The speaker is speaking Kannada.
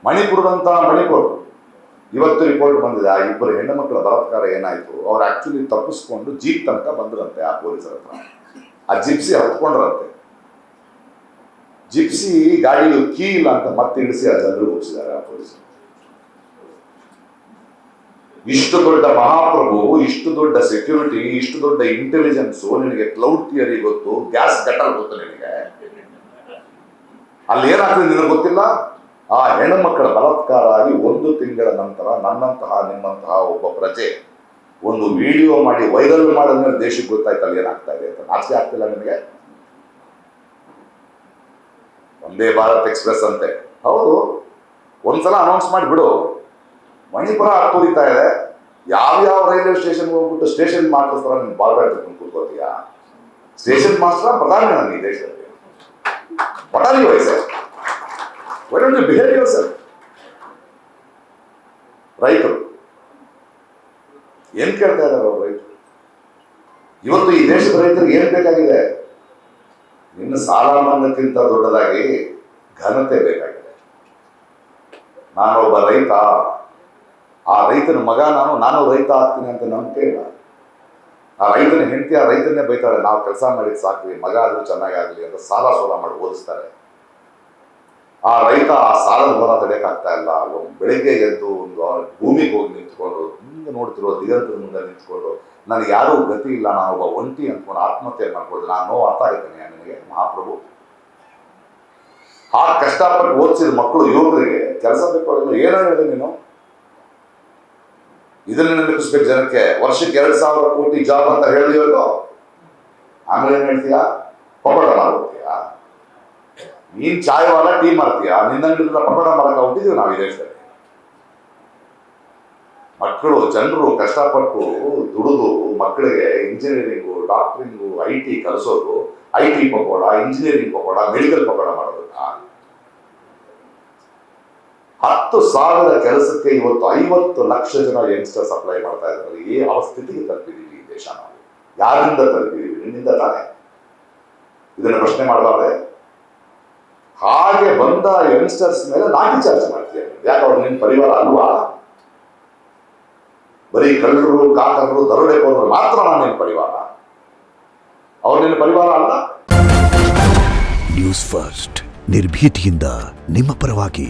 ಮಣಿಪುರ ಇವತ್ತು ರಿಪೋರ್ಟ್ ಬಂದಿದೆ. ಆ ಇಬ್ಬರು ಹೆಣ್ಣು ಮಕ್ಕಳ ಬಲಾತ್ಕಾರ ಏನಾಯ್ತು, ಅವ್ರು ಆಕ್ಚುಲಿ ತಪ್ಪಿಸ್ಕೊಂಡು ಜೀಪ್ ತನಕ ಬಂದ್ರಂತೆ ಆ ಪೊಲೀಸರ ಹತ್ರ. ಆ ಜಿಪ್ಸಿ ಹತ್ಕೊಂಡ್ರಂತೆ. ಜಿಪ್ಸಿ ಗಾಡಿದು ಕೀ ಇಲ್ಲ ಅಂತ ಮತ್ತೆ ಇಳಿಸಿ ಆ ಜನರಿಗೆ ಹೋಗಿಸಿದ್ದಾರೆ ಆ ಪೊಲೀಸರು. ಇಷ್ಟು ದೊಡ್ಡ ಮಹಾಪ್ರಭು, ಇಷ್ಟು ದೊಡ್ಡ ಸೆಕ್ಯೂರಿಟಿ, ಇಷ್ಟು ದೊಡ್ಡ ಇಂಟೆಲಿಜೆನ್ಸು, ನಿನಗೆ ಕ್ಲೌಡ್ ಥಿಯರಿ ಗೊತ್ತು, ಗ್ಯಾಸ್ ಗಟರ್ ಗೊತ್ತು ನಿನಗೆ. ಅಲ್ಲಿ ಏನಾಗ್ತದೆ ನಿನಗೆ ಗೊತ್ತಿಲ್ಲ. ಆ ಹೆಣ್ಣು ಮಕ್ಕಳ ಬಲಾತ್ಕಾರ ಆಗಿ 1 ತಿಂಗಳ ನಂತರ ನನ್ನಂತಹ ನಿಮ್ಮಂತಹ ಒಬ್ಬ ಪ್ರಜೆ ಒಂದು ವಿಡಿಯೋ ಮಾಡಿ ವೈರಲ್ ಮಾಡಿದ್ಮೇಲೆ ದೇಶಕ್ಕೆ ಗೊತ್ತಾಯ್ತಲ್ಲ ಏನಾಗ್ತಾ ಇದೆ ಅಂತ. ನಾಚಿಕೆ ಆಗ್ತಿಲ್ಲ ನಿಮಗೆ? ಒಂದೇ ಭಾರತ್ ಎಕ್ಸ್ಪ್ರೆಸ್ ಅಂತೆ. ಹೌದು, ಒಂದ್ಸಲ ಅನೌನ್ಸ್ ಮಾಡಿಬಿಡು. ಮಣಿಪುರ ತುರಿತಾ ಇದೆ. ಯಾವ್ಯಾವ ರೈಲ್ವೆ ಸ್ಟೇಷನ್ ಹೋಗ್ಬಿಟ್ಟು ಸ್ಟೇಷನ್ ಮಾಸ್ಟರ್ ತರ ನೀನು ಬಾಲ್ ಬ್ಯಾಟ್ ಕೂತ್ಕೋತೀಯಾ? ಸ್ಟೇಷನ್ ಮಾಸ್ಟರ್ ಪ್ರಧಾನಿ ನನ್ನ ಈ ದೇಶದಲ್ಲಿ. What are you sir? Why don't you behave yourself? ರೈತರು ಏನ್ ಕೇಳ್ತಾ ಇದ್ದಾರೆ ಅವರು? ರೈತರು ಇವತ್ತು ಈ ದೇಶದ ರೈತರಿಗೆ ಏನ್ ಬೇಕಾಗಿದೆ? ನಿನ್ನ ಸಾಲ ಮನ್ನಾಕ್ಕಿಂತ ದೊಡ್ಡದಾಗಿ ಘನತೆ ಬೇಕಾಗಿದೆ. ನಾನೊಬ್ಬ ರೈತ, ಆ ರೈತನ ಮಗ ನಾನು ರೈತ ಆಗ್ತೀನಿ ಅಂತ ನಂಬಿಕೆ ಇಲ್ಲ. ಆ ರೈತನ ಹೆಂಡತಿ ಆ ರೈತನ್ನೇ ಬೈತಾಳೆ, ನಾವು ಕೆಲಸ ಮಾಡಿದ್ ಸಾಕ್ವಿ, ಮಗ ಆದ್ರೂ ಚೆನ್ನಾಗಾಗ್ಲಿ ಅಂತ ಸಾಲ ಮಾಡಿ ಓದಿಸ್ತಾರೆ. ಆ ರೈತ ಆ ಸಾಲದ ಹೊರ ತಡೆಯಕ್ಕಾಗ್ತಾ ಇಲ್ಲ. ಬೆಳಿಗ್ಗೆ ಎದ್ದು ಒಂದು ಭೂಮಿಗೆ ಹೋಗಿ ನಿಂತ್ಕೊಂಡು ಮುಂದೆ ನೋಡ್ತಿರೋ ದಿಗಂತರ ಮುಂದೆ ನಿಂತ್ಕೊಂಡು ನನಗೆ ಯಾರೂ ಗತಿ ಇಲ್ಲ, ನಾನೊಬ್ಬ ಒಂಟಿ ಅಂದ್ಕೊಂಡು ಆತ್ಮಹತ್ಯೆ ಮಾಡ್ಕೊಂಡು ನಾನು ಅರ್ಥ ಆಯ್ತಾನೆ ನನಗೆ ಮಹಾಪ್ರಭು. ಆ ಕಷ್ಟಪಟ್ಟು ಓದಿಸಿದ ಮಕ್ಕಳು ಯುವಕರಿಗೆ ಕೆಲಸ ಬೇಕು. ಏನೋ ಹೇಳಿದೆ ನೀನು? ಇದನ್ನ ನೆನಪಿಸ್ಬೇಕು ಜನಕ್ಕೆ. ವರ್ಷಕ್ಕೆ 2,000 ಕೋಟಿ ಜಾಬ್ ಅಂತ ಹೇಳಿದೆಯೋ, ಆಮೇಲೆ ಏನ್ ಹೇಳ್ತೀಯಾ? ಪಕೋಡ ಮಾಡ್ತೀಯಾ? ನೀನ್ ಚಾಯ್ ವಾಲ ಟೀ ಮಾಡ್ತೀಯಾ? ನಿನ್ನಂಗಿಲ್ಲ ಪಕೋಡ ಮಾಡಕ ಹುಟ್ಟಿದೀವಿ ನಾವು ಈ ದೇಶದಲ್ಲಿ. ಮಕ್ಕಳು ಜನರು ಕಷ್ಟಪಟ್ಟು ದುಡಿದು ಮಕ್ಕಳಿಗೆ ಇಂಜಿನಿಯರಿಂಗು, ಡಾಕ್ಟರಿಂಗು, IT ಕಲಿಸೋದು, IT pakoda, engineering pakoda, medical pakoda ಮಾಡೋದನ್ನ 10,000 ಕೆಲಸಕ್ಕೆ ಇವತ್ತು 50 ಲಕ್ಷ ಜನ ಯಂಗ್ಸ್ಟರ್ಸ್ ಅಪ್ಲೈ ಮಾಡ್ತಾ ಇದ್ದಾರೆ. ಯಾವ ಸ್ಥಿತಿಗೆ ತಲುಪಿದೀವಿ ಈ ದೇಶ ನಾವು? ಯಾರಿಂದ ತಲುಪಿದೀವಿ? ನಿನ್ನಿಂದ ತಾನೆ. ಇದನ್ನ ಪ್ರಶ್ನೆ ಮಾಡಬಾರ್ದೆ? ಹಾಗೆ ಬಂದ ಯಂಗ್ಸ್ಟರ್ಸ್ ಮೇಲೆ ಲಾಠಿ ಚಾರ್ಜ್ ಮಾಡ್ತೀಯ. ಯಾಕೆ ಅವ್ರು ನಿನ್ನ ಪರಿವಾರ ಅಲ್ವಾ? ಬರೀ ಕಳ್ಳರು, ಕಾಕರು, ದರೋಡೆಕೋರರು ಮಾತ್ರ ನಾನು ನಿನ್ನ ಪರಿವಾರ, ಅವ್ರು ನಿನ್ನ ಪರಿವಾರ ಅಲ್ಲ. ನ್ಯೂಸ್ ಫಸ್ಟ್, ನಿರ್ಭೀತಿಯಿಂದ ನಿಮ್ಮ ಪರವಾಗಿ.